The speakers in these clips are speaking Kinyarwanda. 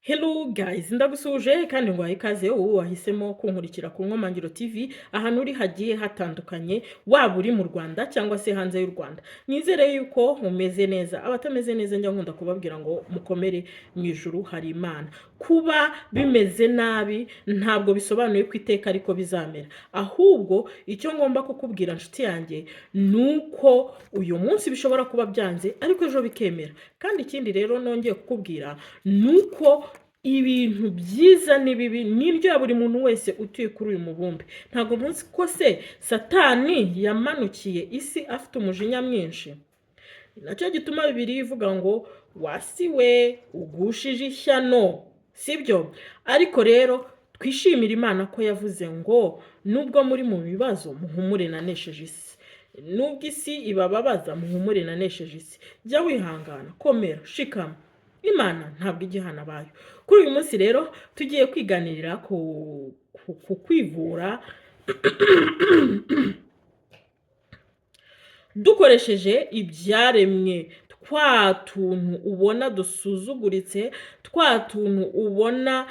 Hello guys, ndagusuje kandi ngo ikaze wowe wahisemo kunkurikira ku Nkomangiro TV ahantu uri hagiye hatandukanye waba uri mu Rwanda cyangwa se hanze y'u Rwanda. Nizere yuko umeze neza. Abatameze neza njya nkunda kubabwira ngo mukomere mu ijuru hari Imana. Kuba bimeze nabi ntabwo bisobanuye ko iteka ariko bizamera. Ahubwo icyo ngomba kukubwira nshuti yanjye nuko uyu munsi bishobora kuba byanze ariko ejo bikemera. Kandi ikindi rero nongeye kukubwira nuko ibintu byiza n'ibibi nibyo ya buri muntu wese utuye kuri uyu mubumbe. Ntabwo munsi ko se Satani yamanukiye isi afite umujinya mwinshi. Nacyo gituma Bibiliya ivuga ngo wasiwe ugushije ishyano, sibyo? Ariko rero twishimira Imana ko yavuze ngo nubwo muri mu bibazo muhumure nanesheje isi. Nubwo isi ibababaza muhumure nanesheje isi. Jya wihangana, komera, shikama. Imana ntabwo igihana abayo. Kuri uyu munsi rero tugiye kwiganirira ku kwivura dukoresheje ibyaremwe, twa tuntu ubona dusuzuguritse, twa tuntu ubona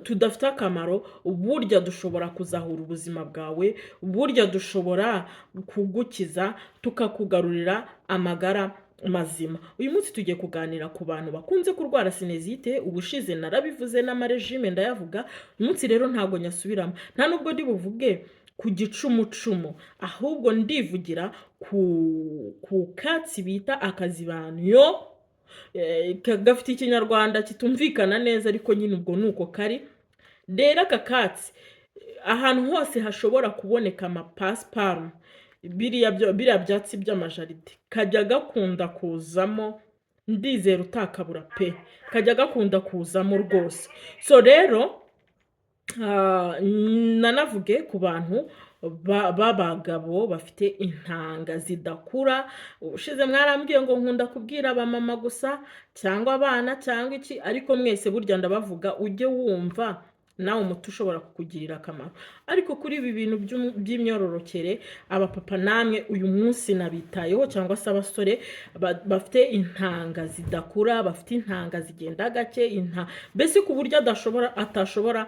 tudafite akamaro. Burya dushobora kuzahura ubuzima bwawe, burya dushobora kugukiza, tukakugarurira amagara mazima. Uyu munsi tugiye kuganira ku bantu bakunze kurwara sinezite. Ubushize narabivuze n'amarejime ndayavuga. Uyu munsi rero ntabwo nyasubiramo, nta nubwo ndi buvuge ku gicumucumu, ahubwo ndivugira ku katsi bita akazibanyo. Gafite ikinyarwanda kitumvikana neza ariko nyine ubwo nuko kari. Rero aka katsi ahantu hose hashobora kuboneka amapasiparumu, biriya byatsi by'amajaride, kajya gakunda kuzamo, ndizera utakabura pe, kajya gakunda kuzamo rwose. So rero nanavuge ku bantu b'abagabo bafite intanga zidakura. Ubushize mwarambwiye ngo nkunda kubwira abamama gusa cyangwa abana cyangwa iki, ariko mwese burya ndabavuga, ujye wumva nawe umuti ushobora kukugirira akamaro. Ariko kuri ibi bintu by'imyororokere, abapapa namwe uyu munsi nabitayeho, cyangwa se abasore bafite intanga zidakura, bafite intanga zigenda gake, mbese ku buryo atashobora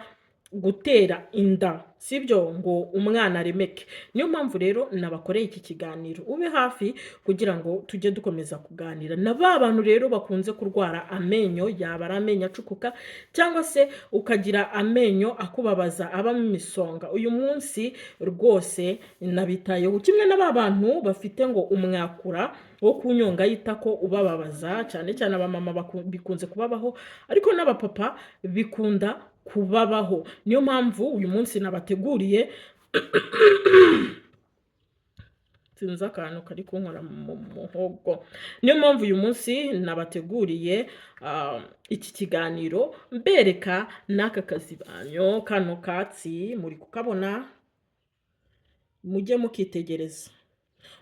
gutera inda, sibyo, ngo umwana aremeke. Niyo mpamvu rero nabakoreye iki kiganiro. Ube hafi kugira ngo tujye dukomeza kuganira na ba bantu rero bakunze kurwara amenyo, yaba ari amenyo acukuka cyangwa se ukagira amenyo akubabaza abamo imisonga. Uyu munsi rwose nabitayeho, kimwe na ba bantu bafite ngo umwakura wo kunyonga y'itako ubababaza, cyane cyane abamama bikunze kubabaho, ariko n'abapapa bikunda kubabaho. Niyo mpamvu uyu munsi nabateguriye sinzi akantu kari kunkora mu muhogo. Niyo mpamvu uyu munsi nabateguriye iki kiganiro mbereka n'aka kazibanyo. Kano katsi muri kukabona, mujye mukitegereza.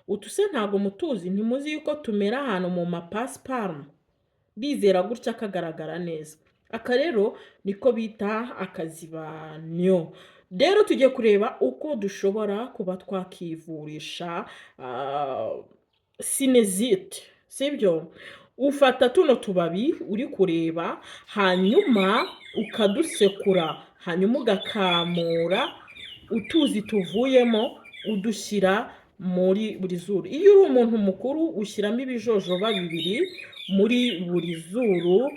Utuse ntago mutuzi, ntimuzi yuko tumera ahantu mu mapasiparumu, bizera gutya kagaragara neza. Aka rero niko bita akazibanyo. Rero tugiye kureba uko dushobora kuba twakivurisha sinezite, sibyo? Ufata tuno tubabi uri kureba, hanyuma ukadusekura, hanyuma ugakamura utuzi tuvuyemo, udushyira muri buri zuru. Iyo uri umuntu mukuru ushyiramo ibijojoba 2 muri buri zuru,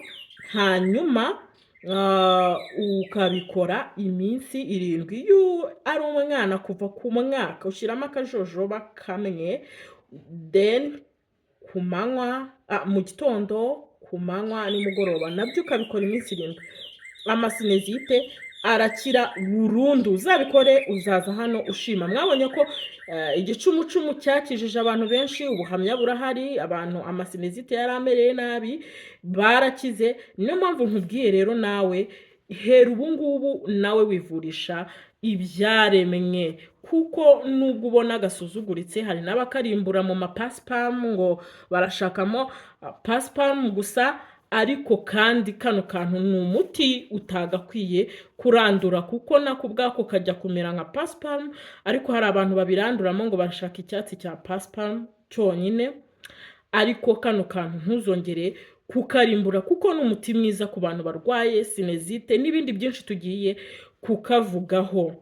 hanyuma ukabikora iminsi 7. Iyo ari umwana kuva ku mwaka ushyiramo akajojoba kamwe, then ku manywa, mu gitondo, ku manywa, nimugoroba, nabyo ukabikora iminsi 7. Amasinezite arakira burundu. Uzabikore uzaza hano ushima. Mwabonye ko igicumucumu cyakijije abantu benshi, ubuhamya burahari, abantu amasinezite yaramereye nabi barakize. Niyo mpamvu nkubwiye rero nawe hera ubu ngubu nawe wivurisha ibyaremwe, kuko nubwo ubona agasuzuguritse, hari n'abakarimbura mu mapasiparumu ngo barashakamo pasiparumu gusa, ariko kandi kano kantu ni umuti utagakwiye kurandura, kuko nako ubwako kajya kumera nka pasiparumu, ariko hari abantu babiranduramo ngo barashaka icyatsi cya pasiparumu cyonyine. Ariko kano kantu ntuzongere kukarimbura kuko ni umuti mwiza ku bantu barwaye sinezite n'ibindi byinshi tugiye kukavugaho.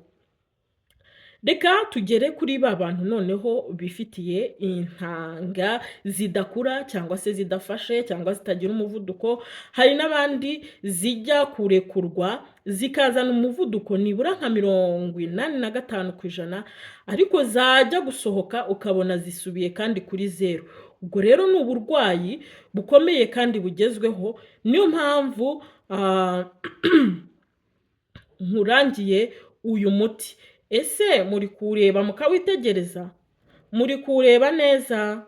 Reka tugere kuri ba bantu noneho bifitiye intanga zidakura cyangwa se zidafashe cyangwa zitagira umuvuduko. Hari n'abandi zijya kurekurwa zikazana umuvuduko nibura nka 85%, ariko zajya gusohoka ukabona zisubiye kandi kuri zero. Ubwo rero ni uburwayi bukomeye kandi bugezweho. Niyo mpamvu nkurangiye uyu muti. Ese muri kureba mukawitegereza? Muri kureba neza?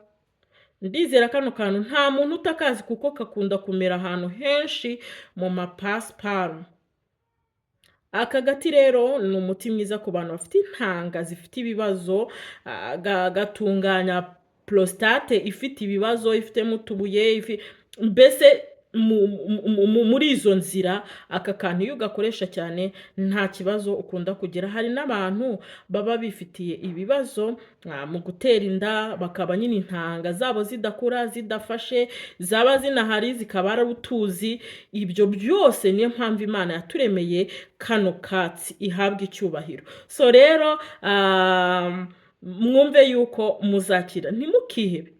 Ndizera kano kantu nta muntu utakazi kuko kakunda kumera ahantu henshi mu mapasiparumu. Aka gati rero ni umuti mwiza ku bantu bafite intanga zifite ibibazo, gatunganya prostate ifite ibibazo, ifitemo utubuye, mbese muri izo nzira aka kantu iyo ugakoresha cyane nta kibazo ukunda kugira. Hari n'abantu baba bifitiye ibibazo mu gutera inda, bakaba nyine intanga zabo zidakura, zidafashe, zaba zinahari zikaba ari utuzi. Ibyo byose niyo mpamvu Imana yaturemeye kano katsi, ihabwa icyubahiro. So rero mwumve yuko muzakira, ntimukihebe.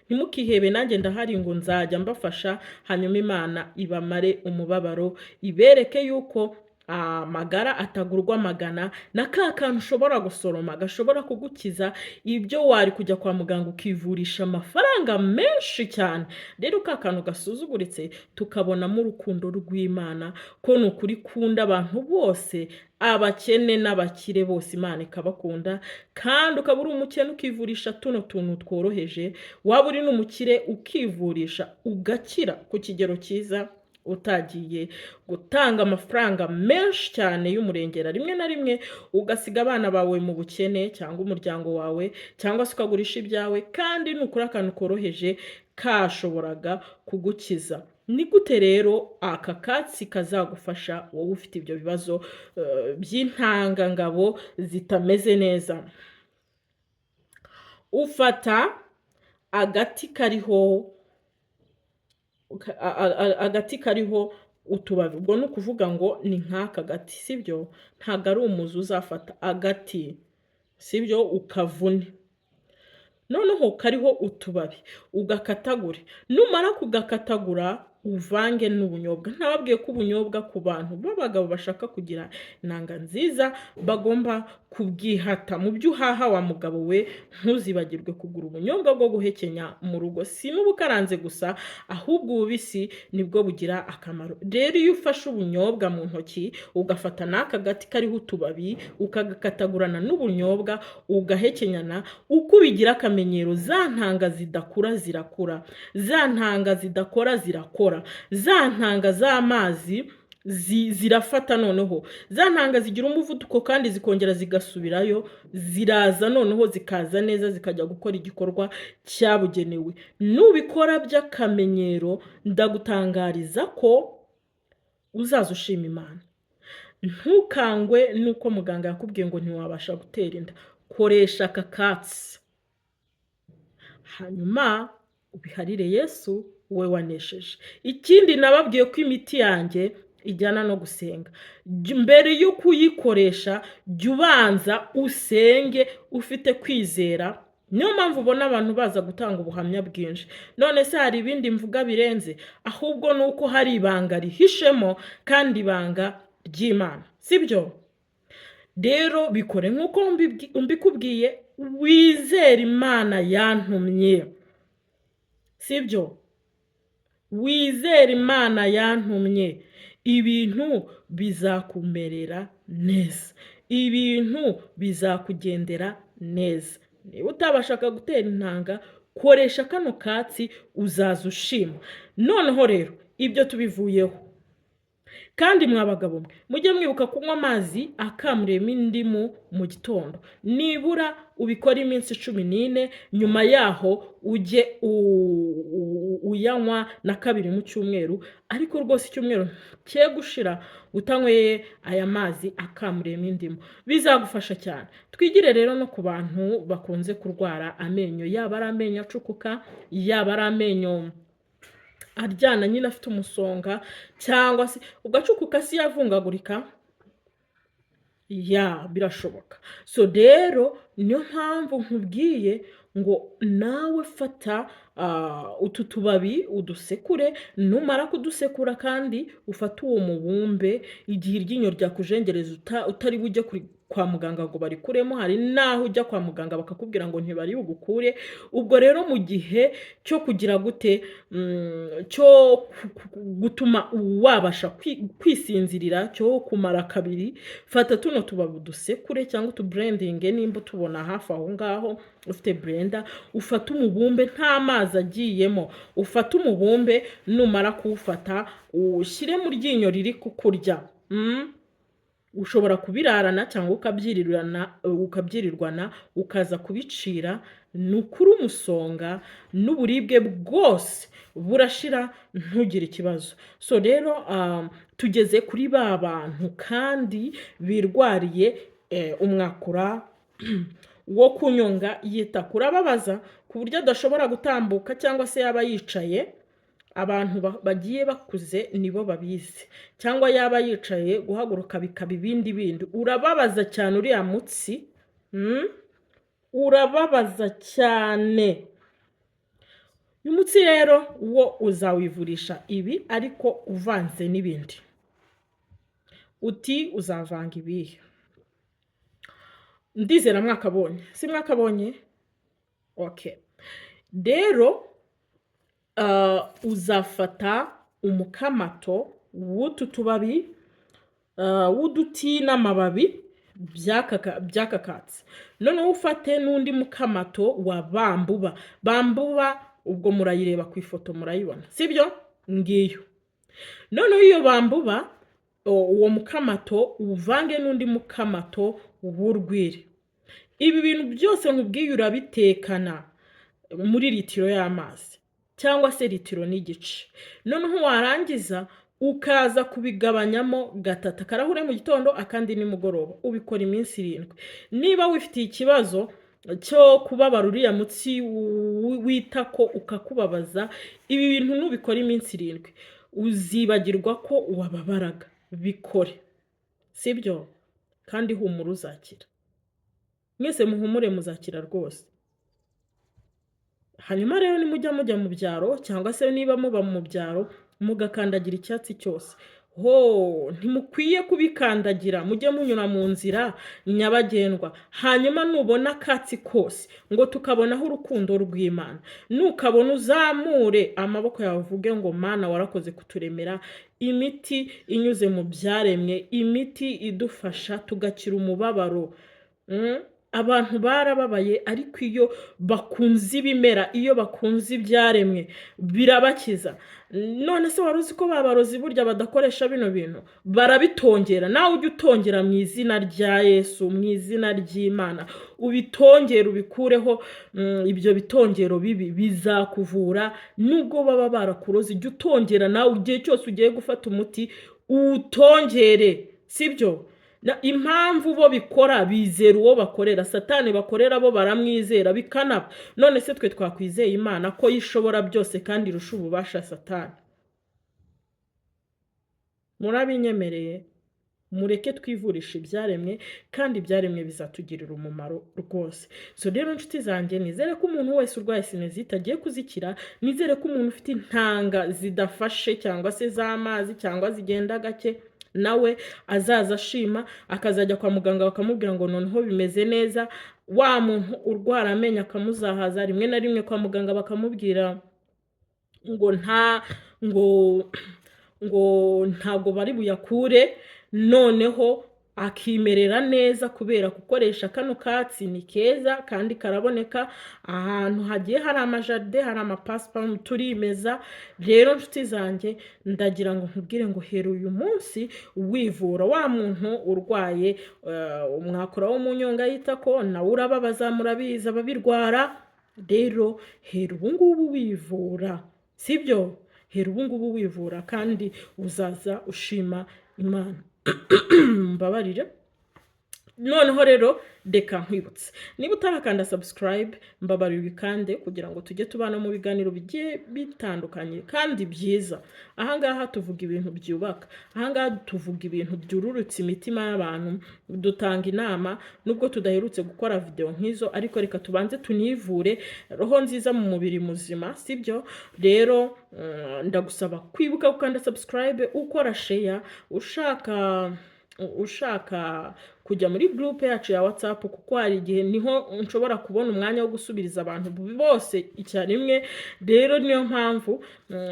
Ntimukihebe, nanjye ndahari ngo nzajya mbafasha, hanyuma Imana ibamare umubabaro, ibereke yuko amagara atagurwa magana, na ka kantu ushobora gusoroma gashobora kugukiza ibyo wari kujya kwa muganga ukivurisha amafaranga menshi cyane. Rero ka kantu gasuzuguritse tukabonamo urukundo rw'Imana, ko ni ukuri kunda abantu bose, abakene n'abakire bose Imana ikabakunda, kandi ukaba uri umukene ukivurisha tuno tuntu tworoheje, waba uri n'umukire ukivurisha ugakira ku kigero cyiza, utagiye gutanga amafaranga menshi cyane y'umurengera. Rimwe na rimwe ugasiga abana bawe mu bukene cyangwa umuryango wawe, cyangwa se ukagurisha ibyawe, kandi nukuri akantu koroheje kashoboraga kugukiza. Ni gute rero aka katsi kazagufasha wowe ufite ibyo bibazo by'intangangabo zitameze neza? Ufata agati kariho utubabi. Ubwo ni ukuvuga ngo ni nk'aka gati, sibyo? Ntabwo ari umuzi uzafata, agati, sibyo? Ukavune, noneho kariho utubabi ugakatagure. Numara kugakatagura uvange n'ubunyobwa. Ntababwiye ko ubunyobwa ku bantu b'abagabo bashaka kugira intanga nziza bagomba kubwihata. Mu byo uhaha wa mugabo we, ntuzibagirwe kugura ubunyobwa bwo guhekenya mu rugo. Si n'ubukaranze gusa, ahubwo ububisi nibwo bugira akamaro. Rero iyo ufashe ubunyobwa mu ntoki, ugafata n'aka gati kariho utubabi, ukagakatagurana n'ubunyobwa, ugahekenyana, uko ubigira akamenyero, za ntanga zidakura zirakura, za ntanga zidakora zirakora, za ntanga z'amazi zirafata. Noneho za ntanga zigira umuvuduko kandi zikongera zigasubirayo, ziraza noneho zikaza neza, zikajya gukora igikorwa cyabugenewe. Nubikora by'akamenyero, ndagutangariza ko uzaza ushima Imana. Ntukangwe nuko muganga yakubwiye ngo ntiwabasha gutera inda. Koresha aka katsi, hanyuma ubiharire Yesu, we wanesheje. Ikindi nababwiye ko imiti yanjye ijyana no gusenga. Mbere yo kuyikoresha, jya ubanza usenge ufite kwizera. Niyo mpamvu ubona abantu baza gutanga ubuhamya bwinshi. None se hari ibindi mvuga birenze? Ahubwo ni uko hari ibanga rihishemo, kandi ibanga ry'Imana, sibyo? Rero bikore nk'uko mbikubwiye, wizere Imana yantumye, sibyo? Wizere Imana yantumye, ibintu bizakumerera neza, ibintu bizakugendera neza. Niba utabashaka gutera intanga, koresha kano katsi, uzaza ushima. Noneho rero ibyo tubivuyeho, kandi mwabagabo mwe, mujye mwibuka kunywa amazi akamuremo indimu mu gitondo. Nibura ubikora iminsi 14, nyuma yaho ujye uyanywa na kabiri mu cyumweru. Ariko rwose icyumweru cye gushira utanyweye aya mazi akamuremo indimu, bizagufasha cyane. Twigire rero no ku bantu bakunze kurwara amenyo, yaba ari amenyo acukuka, yaba ari amenyo aryana nyine afite umusonga, cyangwa se ugacukuka si yavungagurika, birashoboka. So rero niyo mpamvu nkubwiye ngo nawe fata utu tubabi udusekure, numara kudusekura kandi ufate uwo mubumbe, igihe iryinyo ryakujengereza utari bujye kwa muganga ngo barikuremo, hari naho ujya kwa muganga bakakubwira ngo ntibari bugukure. Ubwo rero mu gihe cyo kugira gute, cyo gutuma wabasha kwisinzirira, cyo kumara kabiri, fata tuno tubabi dusekure cyangwa utubrandinge nimba tubona hafi aho ngaho ufite blender, ufata umubumbe nta mazi agiyemo, ufata umubumbe, numara kuwufata ushyire mu ryinyo riri kukurya. Ushobora kubirarana cyangwa ukabyirirwana ukaza kubicira, nukuri umusonga n'uburibwe bwose burashira, ntugire ikibazo. So rero tugeze kuri ba bantu kandi birwariye umwakura wo kunyonga yita kurababaza ku buryo adashobora gutambuka cyangwa se yaba yicaye. Abantu bagiye bakuze nibo babizi, cyangwa yaba yicaye guhaguruka bikaba ibindi urababaza cyane uriya mutsi, urababaza cyane. Uyu mutsi rero wo uzawivurisha ibi ariko uvanze n'ibindi. Uti uzavanga ibihe? Ndizera mwakabonye, si mwakabonye? Okay. Rero uzafata umukamato w'utu tubabi w'uduti n'amababi byakakatsi, noneho ufate n'undi mukamato wa bambuba, ubwo murayireba ku ifoto murayibona, sibyo? Ngiyo. Noneho iyo bambuba, uwo mukamato uvange n'undi mukamato w'urwiri. Ibi bintu byose nkubwiye urabitekana muri litiro y'amazi cyangwa se litiro n'igice. Noneho warangiza ukaza kubigabanyamo gatatu, akarahure mu gitondo akandi nimugoroba. Ubikora iminsi 7. Niba wifitiye ikibazo cyo kubabara uriya mutsi wita ko ukakubabaza, ibi bintu nubikora iminsi 7 uzibagirwa ko wababaraga. Bikore, sibyo? Kandi humura uzakira. Mwese muhumure muzakira rwose. Hanyuma rero nimujya mu byaro, cyangwa se niba muba mu byaro mugakandagira icyatsi cyose, ntimukwiye kubikandagira, mujye munyura mu nzira nyabagendwa. Hanyuma nubona akatsi kose ngo tukabonaho urukundo rw'Imana, nukabona uzamure amaboko yawe uvuge ngo Mana warakoze kuturemera imiti inyuze mu byaremwe, imiti idufasha tugakira umubabaro. Abantu barababaye, ariko iyo bakunze ibimera, iyo bakunze ibyaremwe birabakiza. None se waruzi ko babarozi burya badakoresha bino bintu? Barabitongera. Nawe ujye utongera mu izina rya Yesu, mu izina ry'Imana, ubitongera ubikureho ibyo bitongero bibi, bizakuvura. Nubwo baba barakuroze, ujye utongera nawe igihe cyose ugiye gufata umuti utongere, sibyo? Impamvu bo bikora, bizera uwo bakorera. Satani bakorera bo baramwizera bikanaba. None se twe twakwizeye Imana ko yishobora byose kandi irusha ububasha Satani? Murabinyemereye? Mureke twivurisha ibyaremwe, kandi ibyaremwe bizatugirira umumaro rwose. So rero nshuti zanjye, nizere ko umuntu wese urwaye sinezite agiye kuzikira. Nizere ko umuntu ufite intanga zidafashe cyangwa se z'amazi cyangwa zigenda gake, nawe azaza ashima, akazajya kwa muganga bakamubwira ngo noneho bimeze neza. Wa muntu urwara amenyo akamuzahaza, rimwe na rimwe kwa muganga bakamubwira ngo ntago bari buyakure, noneho akimerera neza kubera gukoresha kano katsi. Ni keza kandi karaboneka ahantu hagiye hari amajaride, hari amapasiparumu turimeza. Rero nshuti zanjye, ndagira ngo nkubwire ngo hera uyu munsi wivura. Wa muntu urwaye umwakura wo mu nyonga yita ko nawe urababaza, murabiza babirwara. Rero hera ubungubu wivura, sibyo? Hera ubungubu wivura kandi uzaza ushima Imana. Mbabarire, noneho rero reka nkwibutse niba utarakanda subscribe mbabarira ubikande kugira ngo tujye tubana mu biganiro bigiye bitandukanye kandi byiza. Ahangaha tuvuga ibintu byubaka, ahangaha tuvuga ibintu byururutse imitima y'abantu, dutanga inama. Nubwo tudaherutse gukora video nk'izo, ariko reka tubanze tunivure roho nziza mu mubiri muzima, sibyo? Rero ndagusaba kwibuka gukanda subscribe, ukora share, ushaka kujya muri groupe yacu ya WhatsApp, kuko hari igihe niho nshobora kubona umwanya wo gusubiriza abantu bose icyarimwe. Rero niyo mpamvu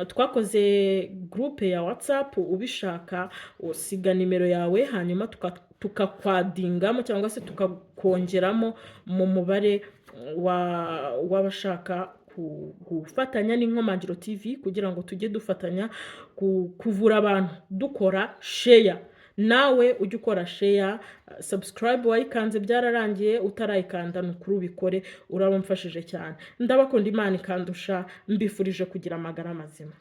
twakoze groupe ya WhatsApp. Ubishaka usiga nimero yawe, hanyuma tukakwadingamo cyangwa se tukakongeramo mu mubare w'abashaka gufatanya n'Inkomangiro TV, kugira ngo tujye dufatanya kuvura abantu dukora share. Nawe ujye ukora share, subscribe wayikanze byararangiye, utarayikanda nukuri ubikore, urabamfashije cyane. Ndabakunda, Imana ikandusha, mbifurije kugira amagara mazima.